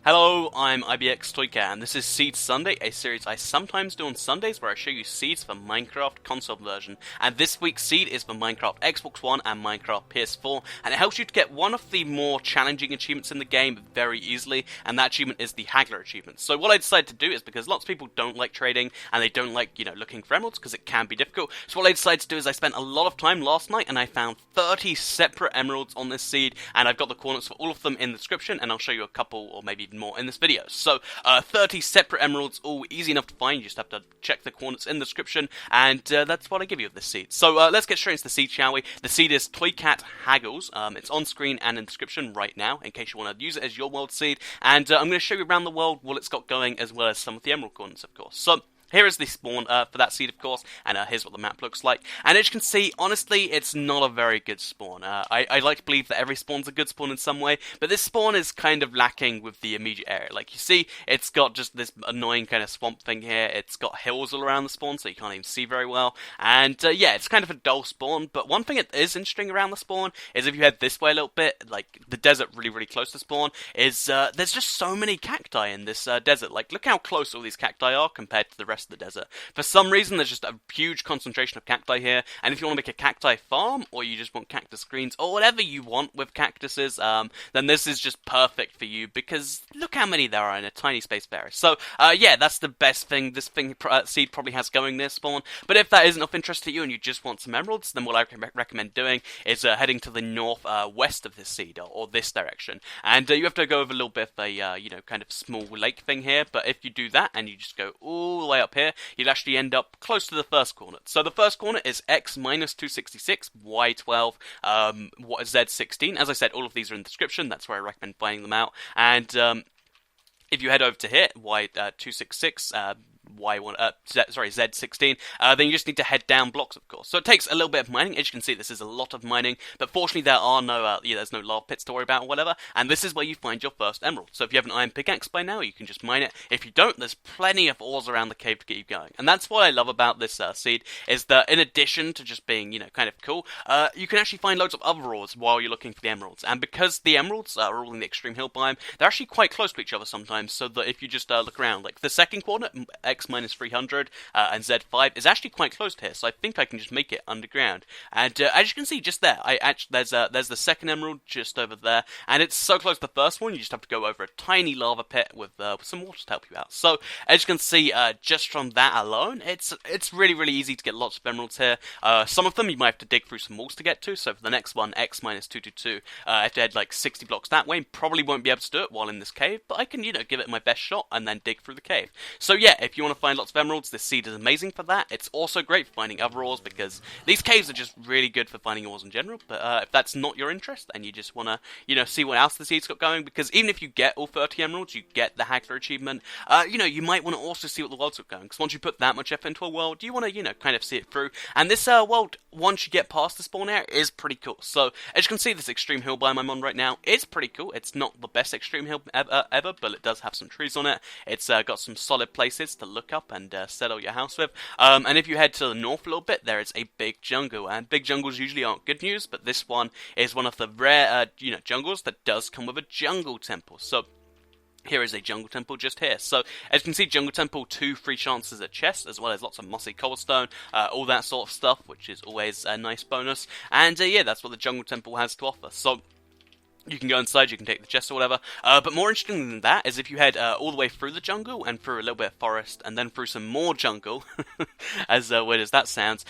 Hello, I'm IBX Toycat, and this is Seeds Sunday, a series I sometimes do on Sundays where I show you seeds for Minecraft console version. And this week's seed is for Minecraft Xbox One and Minecraft PS4, and it helps you to get one of the more challenging achievements in the game very easily, and that achievement is the Haggler achievement. So what I decided to do is, because lots of people don't like trading, and they don't like, looking for emeralds, because it can be difficult, so what I decided to do is I spent a lot of time last night, and I found 30 separate emeralds on this seed, and I've got the coordinates for all of them in the description, and I'll show you a couple, or maybe more in this video. So 30 separate emeralds, all easy enough to find. You just have to check the coordinates in the description, and that's what I give you of this seed. So let's get straight into the seed, shall we? The seed is toycathaggles. It's on screen and in the description right now in case you want to use it as your world seed, and I'm going to show you around the world what it's got going, as well as some of the emerald coordinates, of course. So here is the spawn for that seed, of course, and here's what the map looks like. And as you can see, honestly, it's not a very good spawn. I like to believe that every spawn's a good spawn in some way, but this spawn is kind of lacking with the immediate area. Like, you see, it's got just this annoying kind of swamp thing here. It's got hills all around the spawn, so you can't even see very well. And, yeah, it's kind of a dull spawn, but one thing that is interesting around the spawn is if you head this way a little bit, like, the desert really close to spawn, is there's just so many cacti in this desert. Like, look how close all these cacti are compared to the rest of the desert. For some reason, there's just a huge concentration of cacti here, and if you want to make a cacti farm, or you just want cactus greens, or whatever you want with cactuses, then this is just perfect for you, because look how many there are in a tiny space area. So, yeah, that's the best thing this seed probably has going near spawn. But if that isn't of interest to you, and you just want some emeralds, then what I recommend doing is heading to the northwest of this seed, or this direction. And you have to go over a little bit of a, kind of small lake thing here, but if you do that, and you just go all the way up here, you'll actually end up close to the first coordinate. So the first coordinate is x minus 266, y 12, z 16. As I said, all of these are in the description. That's where I recommend finding them out. And if you head over to here, y 266, Z16, then you just need to head down blocks, of course. So it takes a little bit of mining. As you can see, this is a lot of mining, but fortunately there are no, there's no lava pits to worry about or whatever, and this is where you find your first emerald. So if you have an iron pickaxe by now, you can just mine it. If you don't, there's plenty of ores around the cave to get you going. And that's what I love about this seed, is that in addition to just being, kind of cool, you can actually find loads of other ores while you're looking for the emeralds. And because the emeralds are all in the extreme hill biome, they're actually quite close to each other sometimes, so that if you just look around, like the second coordinate, x minus 300, and Z5 is actually quite close to here, so I think I can just make it underground. And as you can see, just there, there's the second emerald just over there, and it's so close to the first one, you just have to go over a tiny lava pit with some water to help you out. So as you can see, just from that alone, it's really easy to get lots of emeralds here. Some of them you might have to dig through some walls to get to. So for the next one, x minus 222, I have to head like 60 blocks that way. Probably won't be able to do it while in this cave, but I can give it my best shot and then dig through the cave. So yeah, if you want to find lots of emeralds, this seed is amazing for that. It's also great for finding other ores, because these caves are just really good for finding ores in general. But if that's not your interest and you just want to, see what else the seed's got going, because even if you get all 30 emeralds, you get the Haggler achievement, you might want to also see what the world's got going, because once you put that much effort into a world, you want to, kind of see it through. And this world, once you get past the spawn area, is pretty cool. So as you can see, this extreme hill biome I'm on right now is pretty cool. It's not the best extreme hill ever, but it does have some trees on it. It's got some solid places to look up and settle your house with. And if you head to the north a little bit, there is a big jungle, and big jungles usually aren't good news, but this one is one of the rare, jungles that does come with a jungle temple. So here is a jungle temple just here. So as you can see, jungle temple, 2 free chances at chests, as well as lots of mossy cobblestone, all that sort of stuff, which is always a nice bonus. And yeah, that's what the jungle temple has to offer. So you can go inside, you can take the chest or whatever, but more interesting than that is if you head all the way through the jungle and through a little bit of forest and then through some more jungle, as weird as that sounds,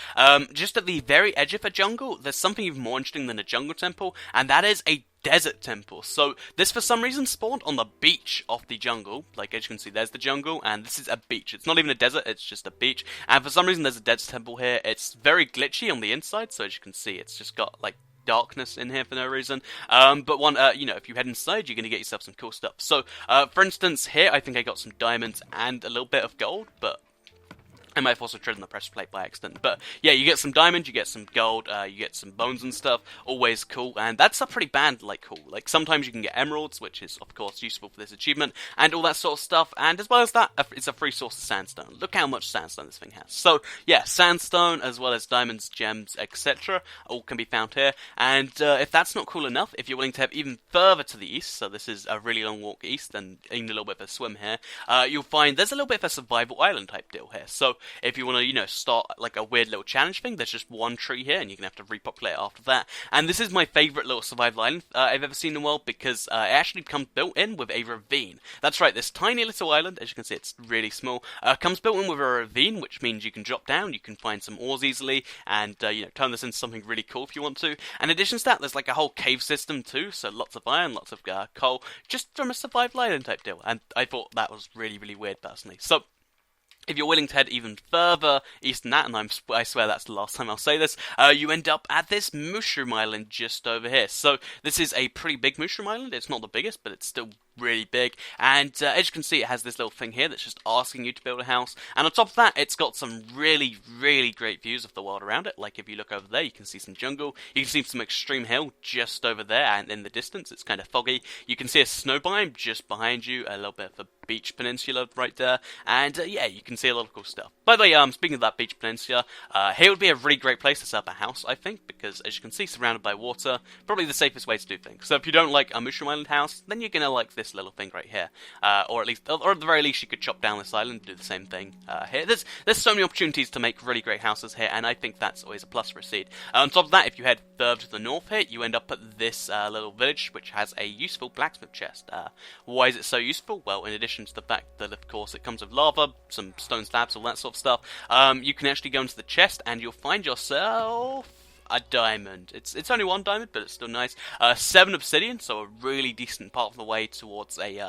just at the very edge of a jungle, there's something even more interesting than a jungle temple, and that is a desert temple. So this for some reason spawned on the beach of the jungle. Like as you can see, there's the jungle, and this is a beach. It's not even a desert, it's just a beach, and for some reason there's a desert temple here. It's very glitchy on the inside, so as you can see, it's just got like darkness in here for no reason. But if you head inside, you're going to get yourself some cool stuff. So, for instance, here I think I got some diamonds and a little bit of gold, but I might have also traded the pressure plate by accident. But yeah, you get some diamond, you get some gold, you get some bones and stuff. Always cool. And that's a pretty bad, like, cool. Like, sometimes you can get emeralds, which is, of course, useful for this achievement, and all that sort of stuff. And as well as that, it's a free source of sandstone. Look how much sandstone this thing has. So, yeah, sandstone, as well as diamonds, gems, etc., all can be found here. And if that's not cool enough, if you're willing to have even further to the east, so this is a really long walk east, and even a little bit of a swim here, you'll find there's a little bit of a survival island type deal here. So, if you want to, start like a weird little challenge thing, there's just one tree here, and you're going to have to repopulate after that. And this is my favourite little survival island I've ever seen in the world, because it actually comes built in with a ravine. That's right, this tiny little island, as you can see, it's really small, comes built in with a ravine, which means you can drop down, you can find some ores easily, and, turn this into something really cool if you want to. And in addition to that, there's like a whole cave system too, so lots of iron, lots of coal, just from a survival island type deal. And I thought that was really, really weird, personally. So, if you're willing to head even further east than that, and I swear that's the last time I'll say this, you end up at this mushroom island just over here. So this is a pretty big mushroom island. It's not the biggest, but it's still really big. And as you can see, it has this little thing here that's just asking you to build a house. And on top of that, it's got some really, really great views of the world around it. Like if you look over there, you can see some jungle. You can see some extreme hill just over there, and in the distance, it's kind of foggy. You can see a snow biome just behind you, a little bit of a beach peninsula right there. And yeah, you can see a lot of cool stuff. By the way, speaking of that beach peninsula, here would be a really great place to set up a house, I think, because as you can see, surrounded by water, probably the safest way to do things. So if you don't like a mushroom island house, then you're gonna like this little thing right here, or at the very least, you could chop down this island and do the same thing here. There's so many opportunities to make really great houses here, and I think that's always a plus for a seed. On top of that, if you head further to the north here, you end up at this little village, which has a useful blacksmith chest. Why is it so useful? Well, in addition to the fact that, of course, it comes with lava, some stone slabs, all that sort of stuff, you can actually go into the chest and you'll find yourself a diamond. It's only one diamond, but it's still nice. 7 obsidian, so a really decent part of the way towards a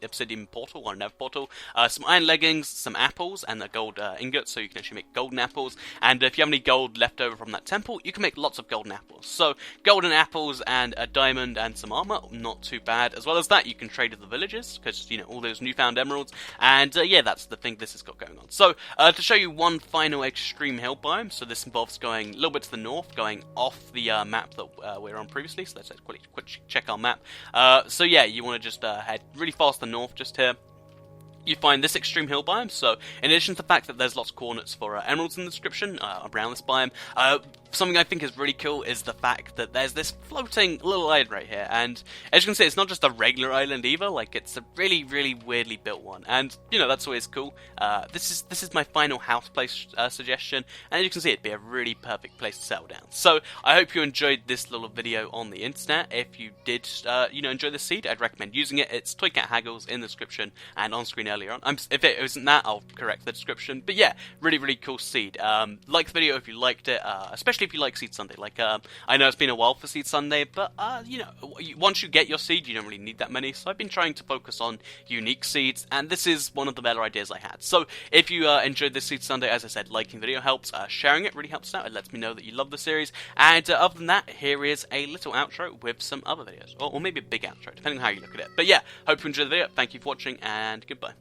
obsidian portal or a nether portal. Some iron leggings, some apples, and a gold ingot, so you can actually make golden apples. And if you have any gold left over from that temple, you can make lots of golden apples. So golden apples and a diamond and some armor, not too bad. As well as that, you can trade with the villagers because all those newfound emeralds. And yeah, that's the thing this has got going on. So to show you one final extreme hill biome, so this involves going a little bit to the north, going off the map that we were on previously, so let's quickly check our map. So yeah, you want to just head really fast to the north just here. You find this extreme hill biome, so in addition to the fact that there's lots of coordinates for emeralds in the description around this biome, something I think is really cool is the fact that there's this floating little island right here, and as you can see, it's not just a regular island either, like it's a really, really weirdly built one, and that's always cool. This is my final house place suggestion, and as you can see, it'd be a really perfect place to settle down. So I hope you enjoyed this little video on the internet. If you did, enjoy the seed, I'd recommend using it. It's toycathaggles in the description and on screen earlier on. If it isn't that, I'll correct the description. But yeah, really, really cool seed. Like the video if you liked it, especially if you like Seed Sunday. Like, I know it's been a while for Seed Sunday, but, once you get your seed, you don't really need that many. So I've been trying to focus on unique seeds, and this is one of the better ideas I had. So if you enjoyed this Seed Sunday, as I said, liking the video helps. Sharing it really helps out. It lets me know that you love the series. And other than that, here is a little outro with some other videos. Or maybe a big outro, depending on how you look at it. But yeah, hope you enjoyed the video. Thank you for watching, and goodbye.